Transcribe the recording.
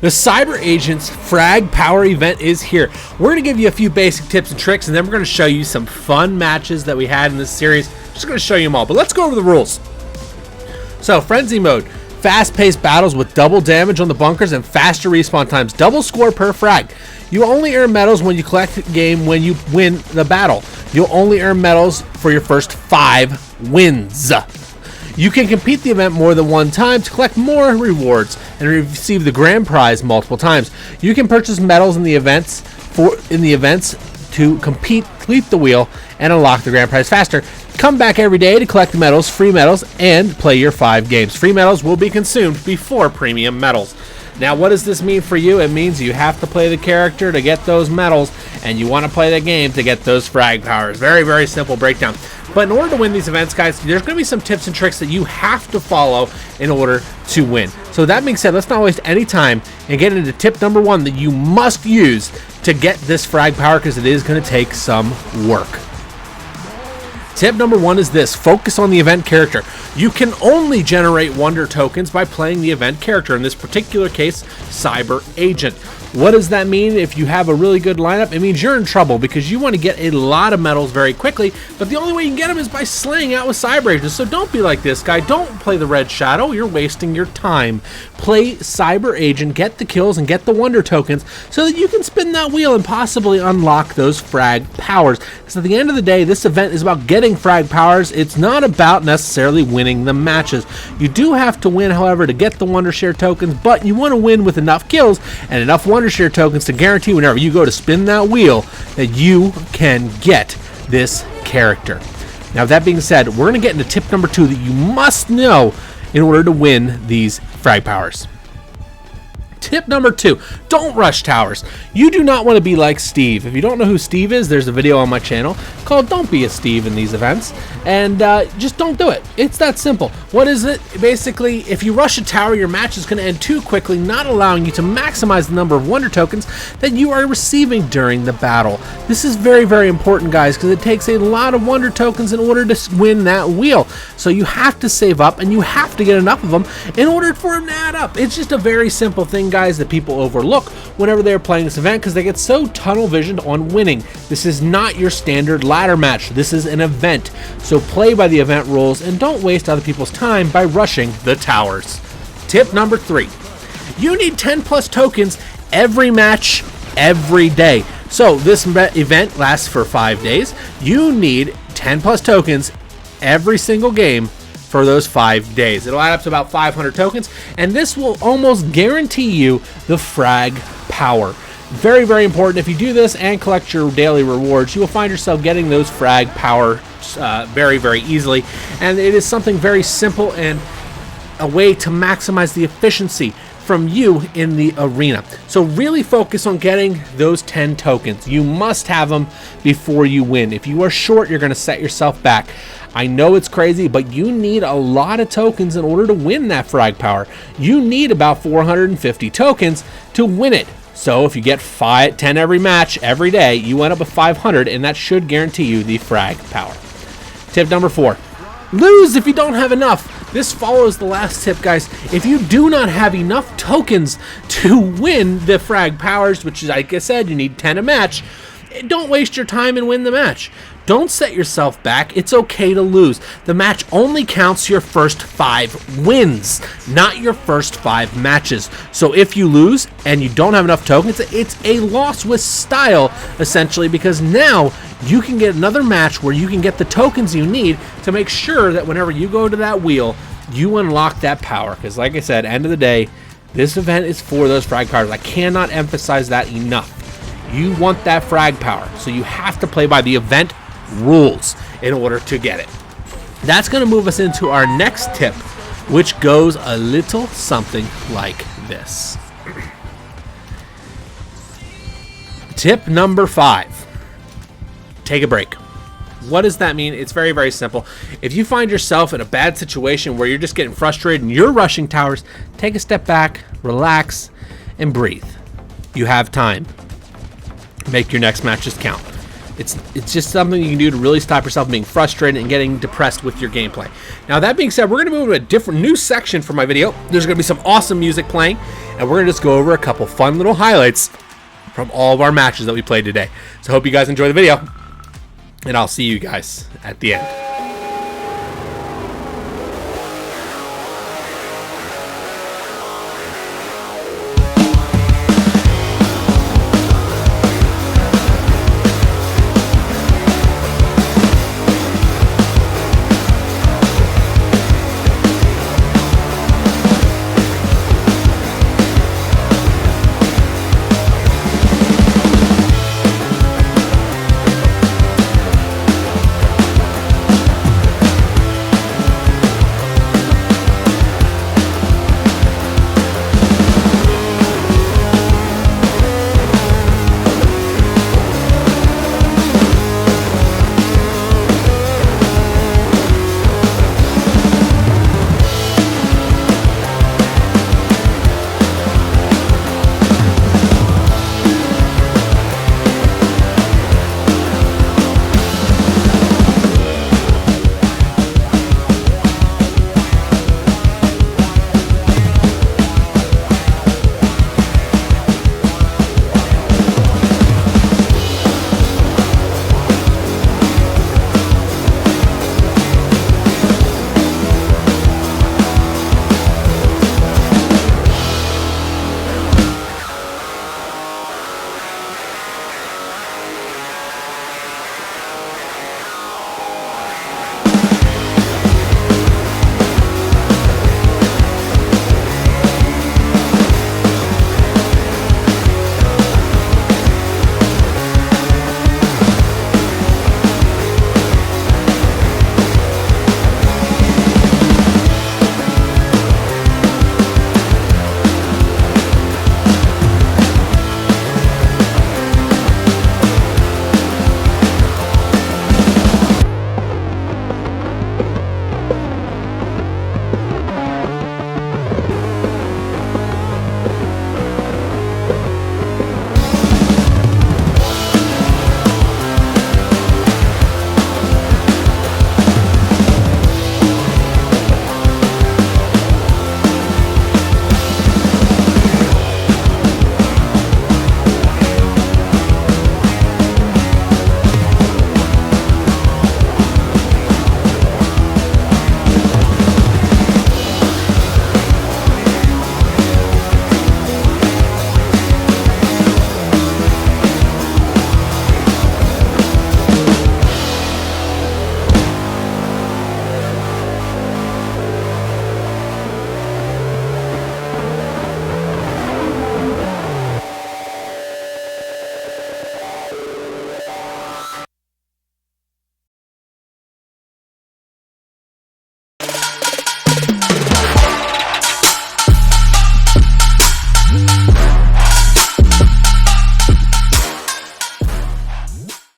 The CyberAgent's Frag Power event is here. We're going to give you a few basic tips and tricks, and then we're going to show you some fun matches that we had in this series. Just going to show you them all, but let's go over the rules. So, Frenzy Mode. Fast-paced battles with double damage on the bunkers and faster respawn times. Double score per frag. You only earn medals when you collect the game when you win the battle. You'll only earn medals for your first 5 wins. You can compete the event more than one time to collect more rewards and receive the grand prize multiple times. You can purchase medals in the events to complete the wheel and unlock the grand prize faster. Come back every day to collect the medals, free medals, and play your 5 games. Free medals will be consumed before premium medals. Now, what does this mean for you? It means you have to play the character to get those medals, and you want to play the game to get those frag powers. Very, very simple breakdown. But in order to win these events, guys, there's going to be some tips and tricks that you have to follow in order to win. So that being said, let's not waste any time and get into tip number 1 that you must use to get this frag power, because it is going to take some work. Tip number 1 is this: focus on the event character. You can only generate wonder tokens by playing the event character, in this particular case, CyberAgent. What does that mean? If you have a really good lineup, it means you're in trouble, because you want to get a lot of medals very quickly, but the only way you can get them is by slaying out with CyberAgent. So don't be like this guy. Don't play the Red Shadow. You're wasting your time. Play CyberAgent, get the kills, and get the wonder tokens so that you can spin that wheel and possibly unlock those frag powers. Because at the end of the day, this event is about getting frag powers. It's not about necessarily winning the matches. You do have to win, however, to get the wonder share tokens, but you want to win with enough kills and enough wonder share tokens to guarantee whenever you go to spin that wheel that you can get this character. Now, that being said, we're going to get into tip number 2 that you must know in order to win these frag powers. Tip number 2, don't rush towers. You do not want to be like Steve. If you don't know who Steve is, there's a video on my channel called Don't Be a Steve in these events, and just don't do it. It's that simple. What is it? Basically, if you rush a tower, your match is going to end too quickly, not allowing you to maximize the number of wonder tokens that you are receiving during the battle. This is very, very important, guys, because it takes a lot of wonder tokens in order to win that wheel. So you have to save up, and you have to get enough of them in order for them to add up. It's just a very simple thing, guys, that people overlook whenever they're playing this event, because they get so tunnel visioned on winning. This is not your standard ladder match. This is an event. So play by the event rules and don't waste other people's time by rushing the towers. Tip number 3. You need 10 plus tokens every match, every day. So this event lasts for 5 days. You need 10 plus tokens every single game for those 5 days. It'll add up to about 500 tokens, and this will almost guarantee you the frag power. Very, very important. If you do this and collect your daily rewards, you will find yourself getting those frag power very, very easily. And it is something very simple and a way to maximize the efficiency from you in the arena. So really focus on getting those 10 tokens. You must have them before you win. If you are short, you're going to set yourself back. I know it's crazy, but you need a lot of tokens in order to win that frag power. You need about 450 tokens to win it. So if you get 10 every match, every day, you end up with 500, and that should guarantee you the frag power. Tip number 4, lose if you don't have enough. This follows the last tip, guys. If you do not have enough tokens to win the frag powers, which is, like I said, you need 10 a match, don't waste your time and win the match. Don't set yourself back. It's okay to lose. The match only counts your first 5 wins, not your first 5 matches. So if you lose and you don't have enough tokens, it's a loss with style, essentially, because now you can get another match where you can get the tokens you need to make sure that whenever you go to that wheel, you unlock that power. Because like I said, end of the day, this event is for those frag powers. I cannot emphasize that enough. You want that frag power, so you have to play by the event rules in order to get it. That's going to move us into our next tip, which goes a little something like this. Tip number 5, take a break. What does that mean? It's very, very simple. If you find yourself in a bad situation where you're just getting frustrated and you're rushing towers, take a step back, relax, and breathe. You have time. Make your next matches count. It's just something you can do to really stop yourself from being frustrated and getting depressed with your gameplay. Now, that being said, we're going to move to a different new section for my video. There's going to be some awesome music playing, and we're going to just go over a couple fun little highlights from all of our matches that we played today. So I hope you guys enjoy the video, and I'll see you guys at the end.